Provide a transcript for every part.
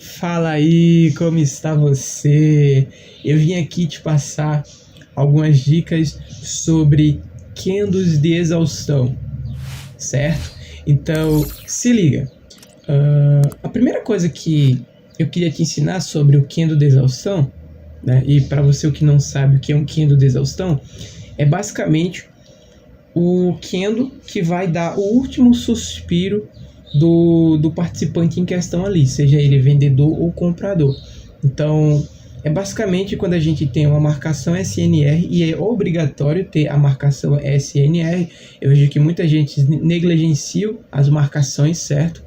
Fala aí, como está você? Eu vim aqui te passar algumas dicas sobre candles de exaustão, certo? Então, se liga. A primeira coisa que eu queria te ensinar sobre o candle de exaustão, né? E para você o que não sabe o que é um candle de exaustão, é basicamente o candle que vai dar o último suspiro do participante em questão ali, seja ele vendedor ou comprador. Então, é basicamente quando a gente tem uma marcação SNR e é obrigatório ter a marcação SNR. Eu vejo que muita gente negligencia as marcações, certo?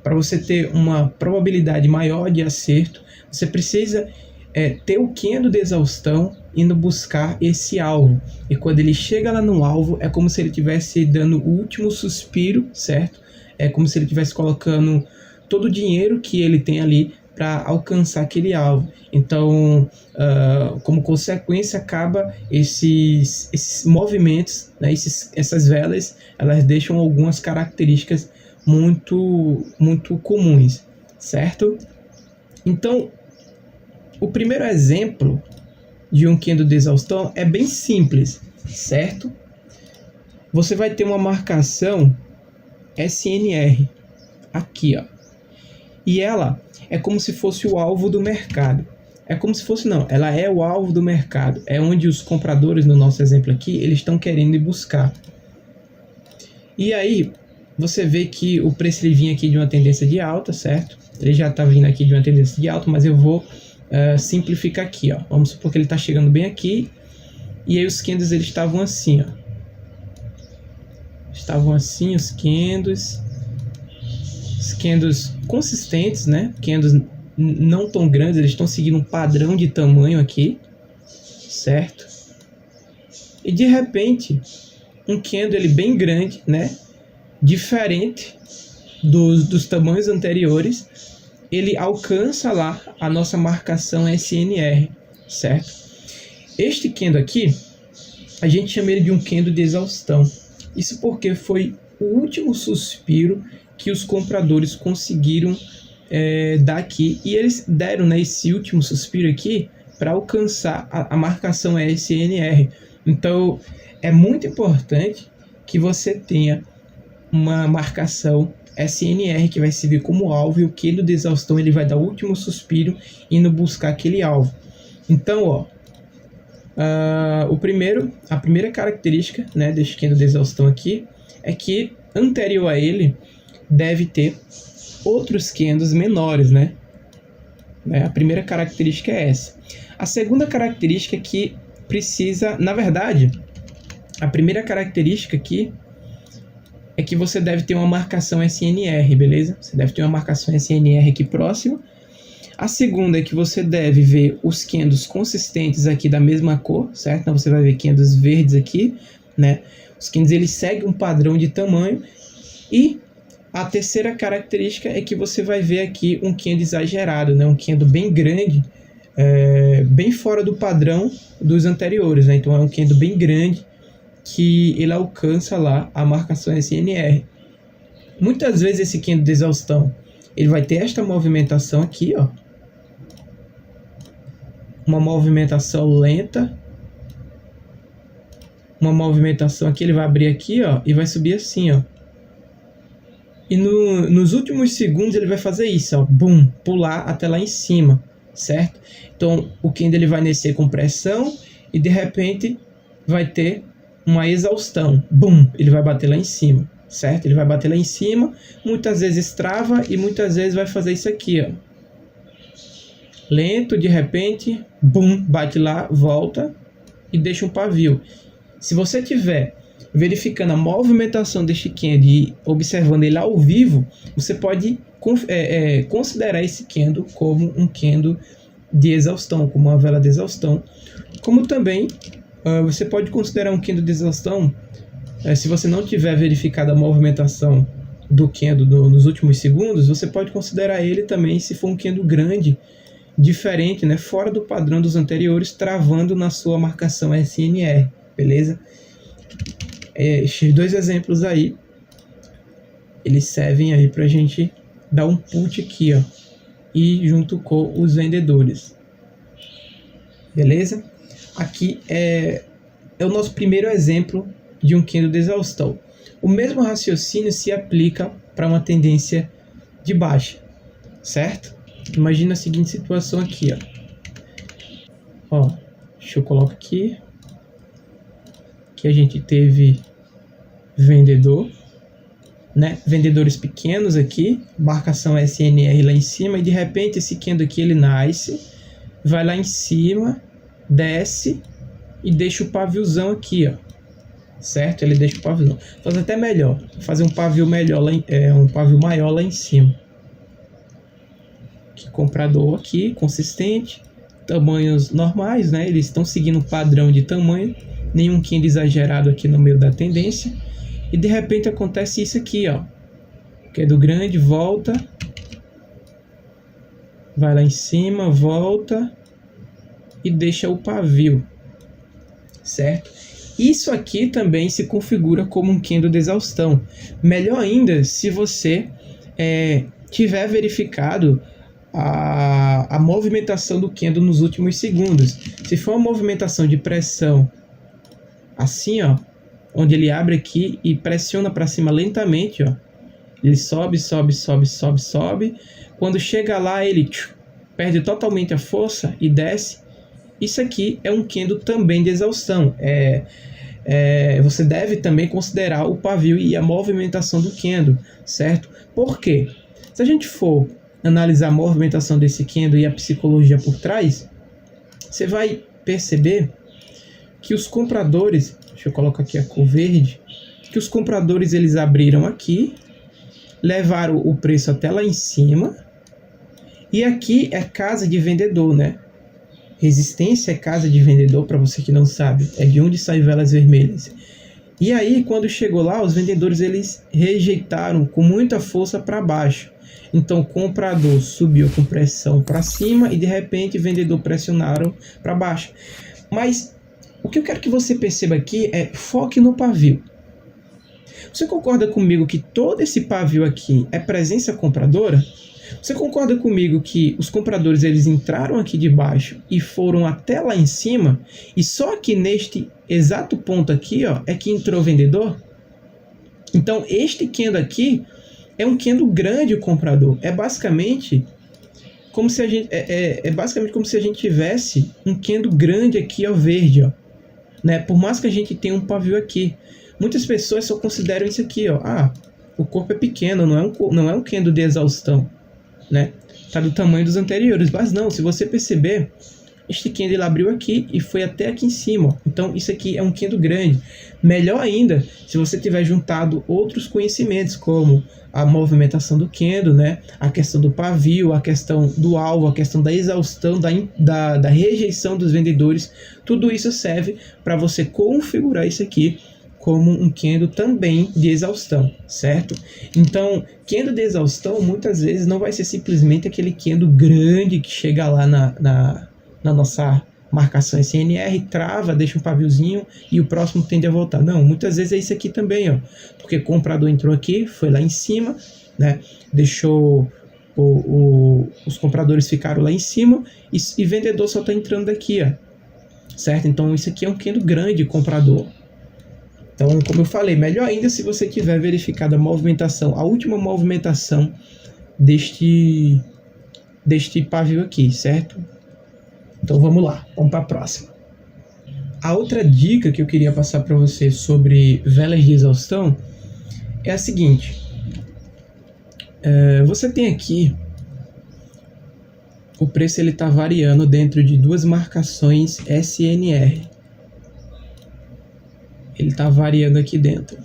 Para você ter uma probabilidade maior de acerto, você precisa ter o candle de exaustão indo buscar esse alvo. E quando ele chega lá no alvo, é como se ele estivesse dando o último suspiro, certo? É como se ele estivesse colocando todo o dinheiro que ele tem ali para alcançar aquele alvo. Então, como consequência, acaba esses movimentos, né, essas velas, elas deixam algumas características muito comuns, certo? Então, o primeiro exemplo de um candle de exaustão é bem simples, certo? Você vai ter uma marcação SNR aqui, ó. E ela é como se fosse o alvo do mercado. É como se fosse, não, ela é o alvo do mercado. É onde os compradores, no nosso exemplo aqui, eles estão querendo ir buscar. E aí, você vê que o preço ele vinha aqui de uma tendência de alta, certo? Ele já está vindo aqui de uma tendência de alta, mas eu vou simplificar aqui, ó. Vamos supor que ele está chegando bem aqui. E aí os candles eles estavam assim, ó. Estavam assim os candles. Os candles consistentes, né? Candles não tão grandes, eles estão seguindo um padrão de tamanho aqui, certo? E de repente, um candle ele bem grande, né? Diferente dos tamanhos anteriores, ele alcança lá a nossa marcação SNR, certo? Este candle aqui, a gente chama ele de um candle de exaustão. Isso porque foi o último suspiro que os compradores conseguiram dar aqui. E eles deram, né, esse último suspiro aqui para alcançar a marcação SNR. Então, é muito importante que você tenha uma marcação SNR que vai servir como alvo, e o candle de exaustão ele vai dar o último suspiro indo buscar aquele alvo. Então, ó, a primeira característica, né, deste candle de exaustão aqui é que anterior a ele deve ter outros candles menores, né? A primeira característica é essa. A segunda característica é que precisa, na verdade, a primeira característica aqui é que você deve ter uma marcação SNR, beleza? Você deve ter uma marcação SNR aqui próxima. A segunda é que você deve ver os candles consistentes aqui da mesma cor, certo? Então você vai ver candles verdes aqui, né? Os candles eles seguem um padrão de tamanho. E a terceira característica é que você vai ver aqui um candle exagerado, né? Um candle bem grande, bem fora do padrão dos anteriores, né? Então é um candle bem grande que ele alcança lá a marcação SNR. Muitas vezes esse candle de exaustão ele vai ter esta movimentação aqui, ó. Uma movimentação lenta. Uma movimentação aqui, ele vai abrir aqui, ó, e vai subir assim, ó. E nos últimos segundos ele vai fazer isso, ó, boom, pular até lá em cima, certo? Então o candle ele vai descer com pressão e de repente vai ter uma exaustão, boom, ele vai bater lá em cima, certo? Ele vai bater lá em cima, muitas vezes trava e muitas vezes vai fazer isso aqui, ó. Lento, de repente, boom, bate lá, volta e deixa um pavio. Se você tiver verificando a movimentação deste candle e observando ele ao vivo, você pode considerar esse candle como um candle de exaustão, como uma vela de exaustão. Como também você pode considerar um candle de exaustão se você não tiver verificado a movimentação do candle nos últimos segundos, você pode considerar ele também se for um candle grande, diferente, né, fora do padrão dos anteriores, travando na sua marcação SNR, beleza? Esses dois exemplos aí, eles servem aí pra gente dar um put aqui, ó. e junto com os vendedores. Beleza? Aqui é o nosso primeiro exemplo de um candle de exaustão. O mesmo raciocínio se aplica para uma tendência de baixa, certo? Imagina a seguinte situação aqui, ó. Deixa eu colocar aqui. Que a gente teve vendedor, né? Vendedores pequenos aqui, marcação SNR lá em cima, e de repente esse candle aqui ele nasce, vai lá em cima, desce e deixa o paviozão aqui, ó. Certo? Ele deixa o paviozão. Faz até melhor, fazer um pavio melhor lá um pavio maior lá em cima. Que comprador aqui, consistente, tamanhos normais, né? Eles estão seguindo um padrão de tamanho, nenhum candle exagerado aqui no meio da tendência. E de repente acontece isso aqui, ó. Candle grande, volta, vai lá em cima, volta e deixa o pavio, certo? Isso aqui também se configura como um candle de exaustão. Melhor ainda se você tiver verificado a movimentação do candle nos últimos segundos. Se for uma movimentação de pressão assim, ó, onde ele abre aqui e pressiona para cima lentamente, ó, ele sobe, sobe, sobe, sobe, sobe. Quando chega lá, ele perde totalmente a força e desce. Isso aqui é um candle também de exaustão. Você deve também considerar o pavio e a movimentação do candle, certo? Por quê? Se a gente for analisar a movimentação desse candle e a psicologia por trás, você vai perceber que os compradores, deixa eu colocar aqui a cor verde, que os compradores eles abriram aqui, levaram o preço até lá em cima, e aqui é casa de vendedor, né? Resistência é casa de vendedor, para você que não sabe, é de onde saem velas vermelhas. E aí, quando chegou lá, os vendedores eles rejeitaram com muita força para baixo. Então, o comprador subiu com pressão para cima e de repente o vendedor pressionaram para baixo. Mas o que eu quero que você perceba aqui é foque no pavio. Você concorda comigo que todo esse pavio aqui é presença compradora? Você concorda comigo que os compradores eles entraram aqui de baixo e foram até lá em cima, e só que neste exato ponto aqui, ó, é que entrou o vendedor? Então este candle aqui é um candle grande comprador. É basicamente como se a gente basicamente como se a gente tivesse um candle grande aqui, ó, verde, ó, né? Por mais que a gente tenha um pavio aqui, muitas pessoas só consideram isso aqui, ó, o corpo é pequeno, não é um candle de exaustão, né? Tá do tamanho dos anteriores, mas não, se você perceber, este candle ele abriu aqui e foi até aqui em cima, ó. Então isso aqui é um candle grande. Melhor ainda, se você tiver juntado outros conhecimentos, como a movimentação do candle, né? A questão do pavio, a questão do alvo, a questão da exaustão, da rejeição dos vendedores, tudo isso serve para você configurar isso aqui como um candle também de exaustão, certo? Então, candle de exaustão muitas vezes não vai ser simplesmente aquele candle grande que chega lá na nossa marcação SNR, trava, deixa um paviozinho e o próximo tende a voltar. Não, muitas vezes é isso aqui também, ó, porque o comprador entrou aqui, foi lá em cima, né? Deixou os compradores ficaram lá em cima e vendedor só está entrando daqui, ó, certo? Então isso aqui é um candle grande comprador. Então, como eu falei, melhor ainda se você tiver verificado a movimentação, a última movimentação deste pavio aqui, certo? Então vamos lá, vamos para a próxima. A outra dica que eu queria passar para você sobre velas de exaustão é a seguinte. Você tem aqui o preço, ele está variando dentro de duas marcações SNR. Ele está variando aqui dentro.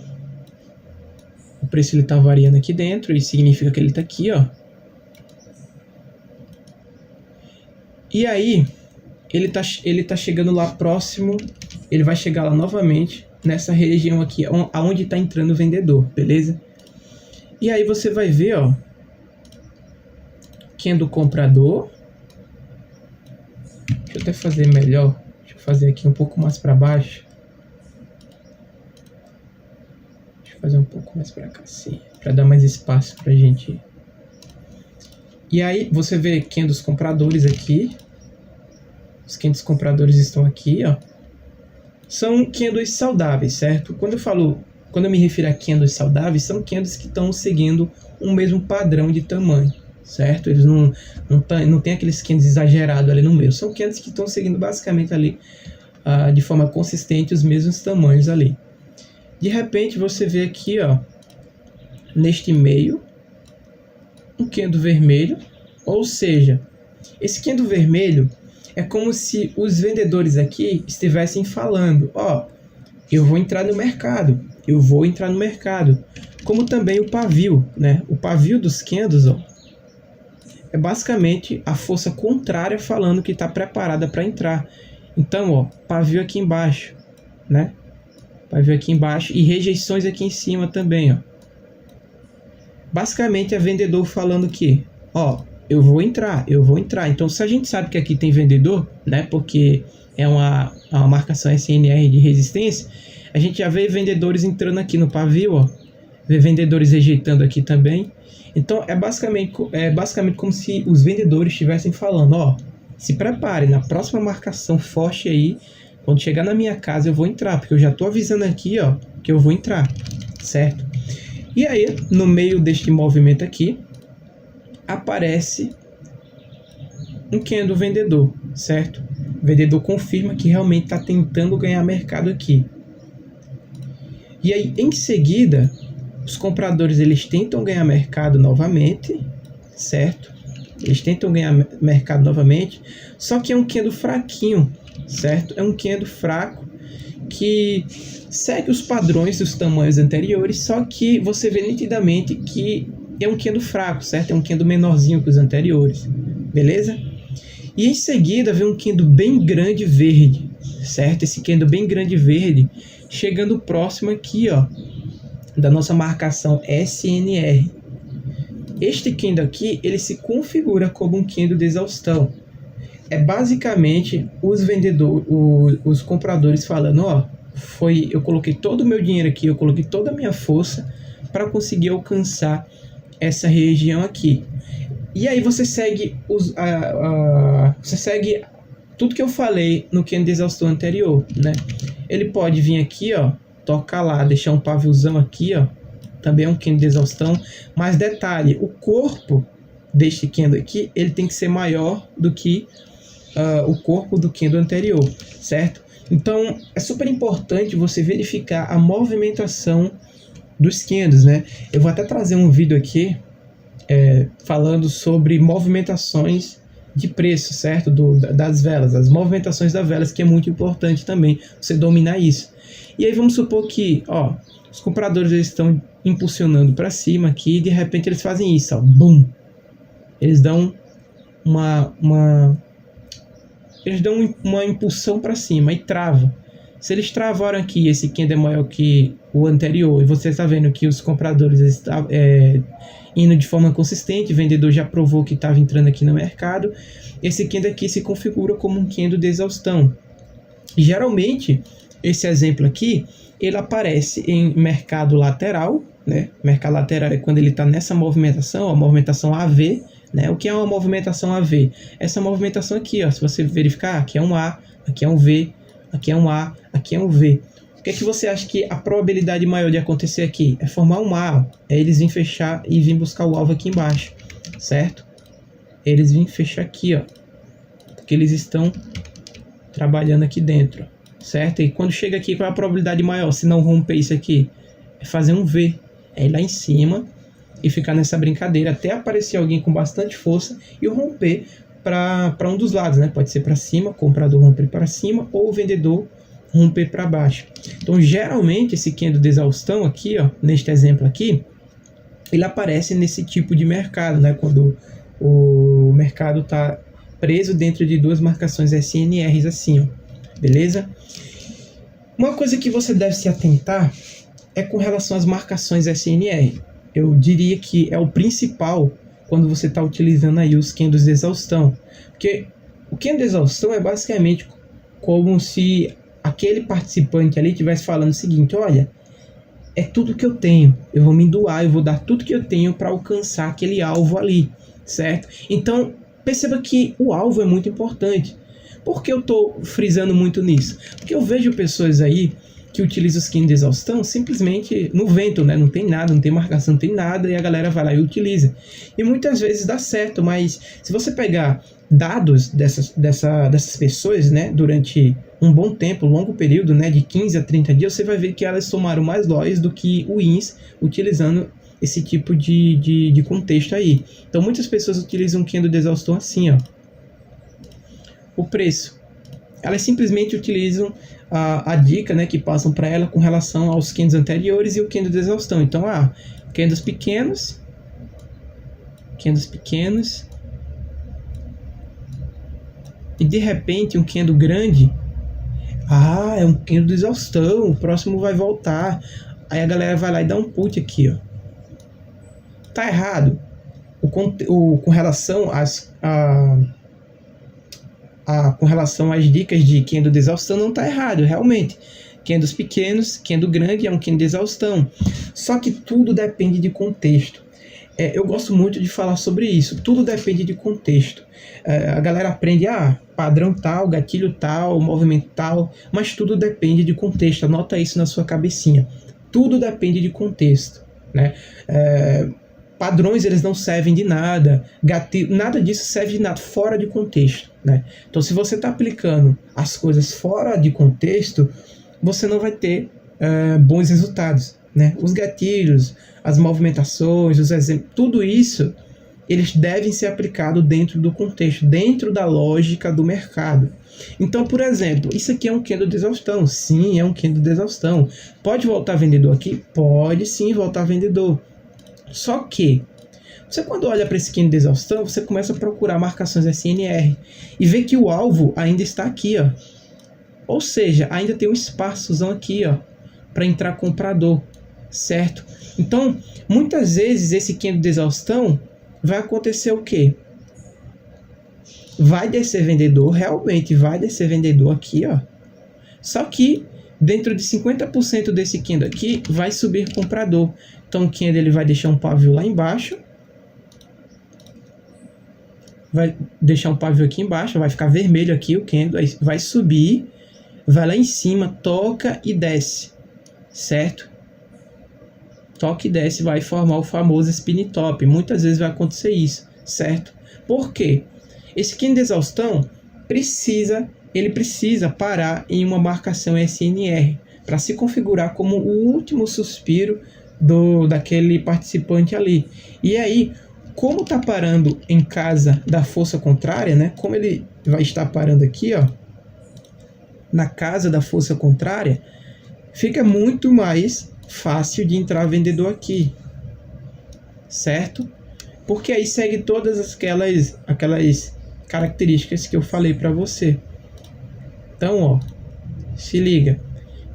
O preço ele está variando aqui dentro, e significa que ele está aqui, ó. E aí ele tá chegando lá próximo, ele vai chegar lá novamente nessa região aqui, aonde está entrando o vendedor, beleza? E aí você vai ver, ó, candle comprador. Deixa eu até fazer melhor. Deixa eu fazer aqui um pouco mais para baixo. Fazer um pouco mais para cá, sim, para dar mais espaço pra gente E aí você vê candles compradores aqui. Os candles compradores estão aqui, ó. São candles saudáveis, certo? Quando eu me refiro a candles saudáveis, são candles que estão seguindo um mesmo padrão de tamanho, certo? Eles não tem aqueles candles exagerados ali no meio. São candles que estão seguindo basicamente ali de forma consistente os mesmos tamanhos ali. De repente você vê aqui, ó, neste meio, um candle vermelho, ou seja, esse candle vermelho é como se os vendedores aqui estivessem falando, ó, eu vou entrar no mercado, eu vou entrar no mercado. Como também o pavio, né? O pavio dos candles, ó, é basicamente a força contrária falando que está preparada para entrar. Então, ó, pavio aqui embaixo, né? Pavio aqui embaixo e rejeições aqui em cima também, ó. Basicamente é vendedor falando que, ó, eu vou entrar. Então, se a gente sabe que aqui tem vendedor, né? Porque é uma marcação SNR de resistência, a gente já vê vendedores entrando aqui no pavio, ó. Vê vendedores rejeitando aqui também. Então, é basicamente como se os vendedores estivessem falando, ó, se prepare, na próxima marcação forte aí, quando chegar na minha casa eu vou entrar, porque eu já tô avisando aqui, ó, que eu vou entrar, certo? E aí, no meio deste movimento aqui, aparece um candle vendedor, certo? O vendedor confirma que realmente está tentando ganhar mercado aqui. E aí, em seguida, os compradores eles tentam ganhar mercado novamente, certo? Eles tentam ganhar mercado novamente, só que é um candle fraquinho, certo? É um candle fraco que segue os padrões dos tamanhos anteriores, só que você vê nitidamente que é um candle fraco, certo? É um candle menorzinho que os anteriores, beleza? E em seguida vem um candle bem grande verde, certo? Esse candle bem grande verde chegando próximo aqui, ó, da nossa marcação SNR. Este candle aqui, ele se configura como um candle de exaustão. É basicamente os vendedores, os compradores falando, ó, eu coloquei todo o meu dinheiro aqui, eu coloquei toda a minha força para conseguir alcançar essa região aqui. E aí você segue você segue tudo que eu falei no candle de exaustão anterior, né? Ele pode vir aqui, ó, tocar lá, deixar um paviozão aqui, ó, também é um candle de exaustão, mas detalhe, o corpo deste candle aqui, ele tem que ser maior do que o corpo do candle anterior, certo? Então, é super importante você verificar a movimentação dos candles, né? Eu vou até trazer um vídeo aqui falando sobre movimentações de preço, certo? Das velas, as movimentações das velas, que é muito importante também você dominar isso. E aí vamos supor que, ó, os compradores eles estão impulsionando para cima aqui e de repente eles fazem isso, ó, boom. Eles dão uma impulsão para cima e travam. Se eles travaram aqui, esse candle é maior que o anterior, e você está vendo que os compradores estão indo de forma consistente, o vendedor já provou que estava entrando aqui no mercado, esse candle aqui se configura como um candle de exaustão. E, geralmente, esse exemplo aqui, ele aparece em mercado lateral, né? Mercado lateral é quando ele está nessa movimentação, a movimentação AV, né? O que é uma movimentação AV? Essa movimentação aqui, ó, se você verificar, aqui é um A, aqui é um V, aqui é um A, aqui é um V. O que é que você acha que a probabilidade maior de acontecer aqui? É formar um A, ó. É eles virem fechar e vir buscar o alvo aqui embaixo, certo? Eles virem fechar aqui, ó, porque eles estão trabalhando aqui dentro, certo? E quando chega aqui, qual é a probabilidade maior? Se não romper isso aqui, é fazer um V, é ir lá em cima e ficar nessa brincadeira até aparecer alguém com bastante força e romper para um dos lados, né? Pode ser para cima, o comprador romper para cima ou o vendedor romper para baixo. Então, geralmente, esse candle de exaustão aqui, ó, neste exemplo aqui, ele aparece nesse tipo de mercado, né? Quando o mercado está preso dentro de duas marcações SNRs assim, ó, beleza? Uma coisa que você deve se atentar é com relação às marcações SNR. Eu diria que é o principal quando você está utilizando aí os candles de exaustão. Porque o candle de exaustão é basicamente como se aquele participante ali estivesse falando o seguinte, olha, é tudo que eu tenho, eu vou me doar, eu vou dar tudo que eu tenho para alcançar aquele alvo ali, certo? Então, perceba que o alvo é muito importante. Por que eu estou frisando muito nisso? Porque eu vejo pessoas aí que utilizam os candles de exaustão simplesmente no vento, né? Não tem nada, não tem marcação, não tem nada, e a galera vai lá e utiliza. E muitas vezes dá certo, mas se você pegar dados dessas pessoas, né, durante um bom tempo, longo período, né, de 15 a 30 dias, você vai ver que elas somaram mais lojas do que wins utilizando esse tipo de contexto aí. Então muitas pessoas utilizam o candle de exaustão assim, ó. O preço. Elas simplesmente utilizam a dica, né, que passam para ela com relação aos candles anteriores e o candle de exaustão. Então, candles pequenos, e de repente um candle grande, é um candle de exaustão, o próximo vai voltar. Aí a galera vai lá e dá um put aqui, ó. Tá errado. Com relação com relação às dicas de candle de exaustão, não tá errado, realmente. Candles pequenos, candle grande é um candle de exaustão. Só que tudo depende de contexto. Eu gosto muito de falar sobre isso. Tudo depende de contexto. A galera aprende, padrão tal, gatilho tal, movimento tal, mas tudo depende de contexto. Anota isso na sua cabecinha. Tudo depende de contexto, né? Padrões, eles não servem de nada, gatilho, nada disso serve de nada, fora de contexto, né? Então, se você está aplicando as coisas fora de contexto, você não vai ter bons resultados, né? Os gatilhos, as movimentações, os exemplos, tudo isso, eles devem ser aplicados dentro do contexto, dentro da lógica do mercado. Então, por exemplo, isso aqui é um candle de exaustão. Sim, é um candle de exaustão. Pode voltar vendedor aqui? Pode sim voltar vendedor. Só que, você quando olha para esse candle de exaustão, você começa a procurar marcações SNR e vê que o alvo ainda está aqui, ó. Ou seja, ainda tem um espaçozão aqui, ó, para entrar comprador, certo? Então, muitas vezes esse candle de exaustão vai acontecer o quê? Vai descer vendedor, realmente vai descer vendedor aqui, ó. Só que dentro de 50% desse candle aqui vai subir comprador. Então o candle ele vai deixar um pavio lá embaixo. Vai deixar um pavio aqui embaixo, vai ficar vermelho aqui o candle, aí vai subir, vai lá em cima, toca e desce, certo? Toca e desce, vai formar o famoso spin top. Muitas vezes vai acontecer isso, certo? Por quê? Esse candle de exaustão precisa parar em uma marcação SNR para se configurar como o último suspiro daquele participante ali. E aí, como tá parando em casa da força contrária, né? Como ele vai estar parando aqui, ó, na casa da força contrária, fica muito mais fácil de entrar vendedor aqui, certo? Porque aí segue todas aquelas características que eu falei para você. Então, ó, se liga,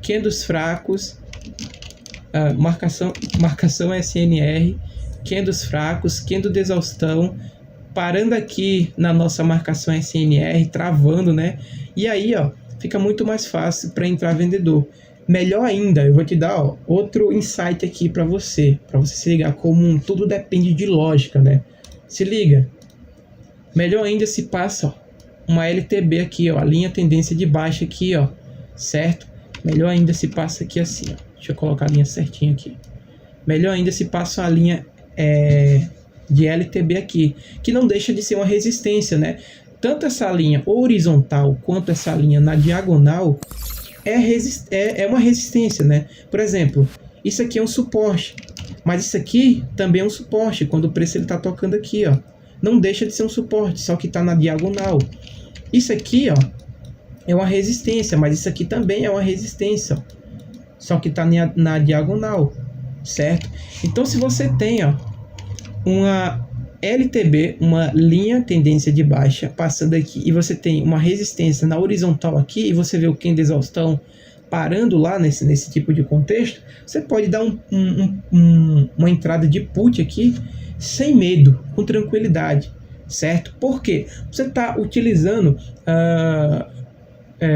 candles fracos, marcação SNR, candles fracos, candle de exaustão, parando aqui na nossa marcação SNR, travando, né? E aí, ó, fica muito mais fácil para entrar vendedor. Melhor ainda, eu vou te dar outro insight aqui para você se ligar como tudo depende de lógica, né? Se liga. Melhor ainda se passa uma LTB aqui, ó, a linha tendência de baixa aqui, ó, certo? Melhor ainda se passa aqui assim, ó. Deixa eu colocar a linha certinha aqui. Melhor ainda se passa a linha de LTB aqui, que não deixa de ser uma resistência, Tanto essa linha horizontal quanto essa linha na diagonal é uma resistência, Por exemplo, isso aqui é um suporte, mas isso aqui também é um suporte, quando o preço está tocando aqui, ó. Não deixa de ser um suporte, só que está na diagonal. Isso aqui, ó, é uma resistência, mas isso aqui também é uma resistência, ó, só que está na diagonal, certo? Então, se você tem, ó, uma LTB, uma linha tendência de baixa passando aqui, e você tem uma resistência na horizontal aqui, e você vê o candle de exaustão parando lá nesse tipo de contexto, você pode dar uma entrada de put aqui sem medo, com tranquilidade, certo? Por quê? Você está utilizando,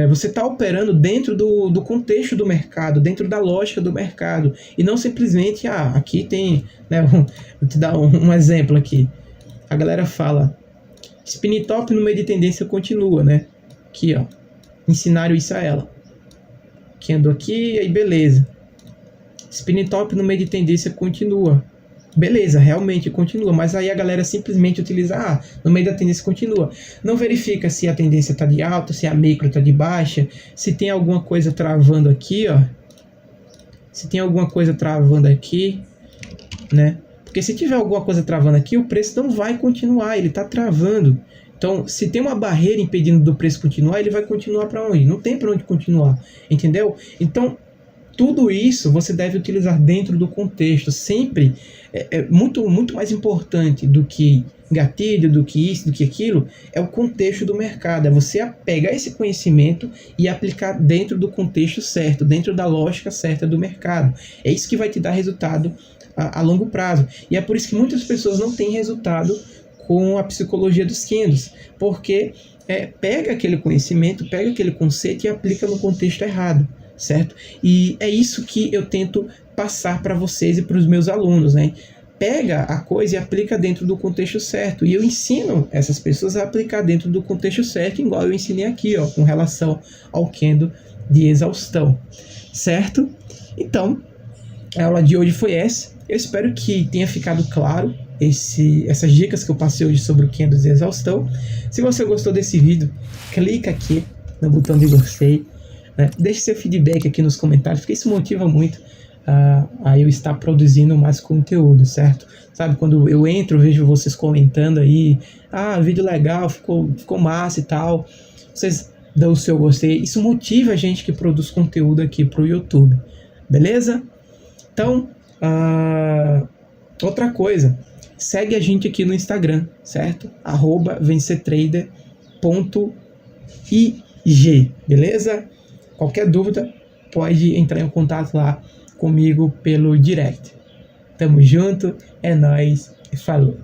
você está operando dentro do contexto do mercado, dentro da lógica do mercado, e não simplesmente, aqui tem, vou te dar um exemplo aqui. a galera fala, spin top no meio de tendência continua, né? Aqui, ó, ensinaram isso a ela. Candle aqui, aí beleza. Spin top no meio de tendência continua. Beleza, realmente continua, mas aí a galera simplesmente utiliza, no meio da tendência continua. Não verifica se a tendência está de alta, se a micro está de baixa, se tem alguma coisa travando aqui, ó. Se tem alguma coisa travando aqui, né? Porque se tiver alguma coisa travando aqui, o preço não vai continuar, ele está travando. Então, se tem uma barreira impedindo do preço continuar, ele vai continuar para onde? Não tem para onde continuar, entendeu? Então, tudo isso você deve utilizar dentro do contexto. Sempre é muito mais importante do que gatilho, do que isso, do que aquilo, é o contexto do mercado. É você pegar esse conhecimento e aplicar dentro do contexto certo, dentro da lógica certa do mercado. É isso que vai te dar resultado a longo prazo. E é por isso que muitas pessoas não têm resultado com a psicologia dos candles, porque pega aquele conhecimento, pega aquele conceito e aplica no contexto errado, certo? E é isso que eu tento passar para vocês e para os meus alunos, né? Pega a coisa e aplica dentro do contexto certo. E eu ensino essas pessoas a aplicar dentro do contexto certo, igual eu ensinei aqui, ó, com relação ao candle de exaustão, certo? Então, a aula de hoje foi essa. Eu espero que tenha ficado claro essas dicas que eu passei hoje sobre o candle de exaustão. Se você gostou desse vídeo, clica aqui no botão de gostei, né? Deixe seu feedback aqui nos comentários, porque isso motiva muito a eu estar produzindo mais conteúdo, certo? Sabe, quando eu entro, vejo vocês comentando aí, vídeo legal, ficou massa e tal, vocês dão o seu gostei, isso motiva a gente que produz conteúdo aqui pro YouTube, beleza? Então, outra coisa, segue a gente aqui no Instagram, certo? @vencetrader.ig, beleza? Qualquer dúvida, pode entrar em contato lá comigo pelo direct. Tamo junto, é nóis e falou!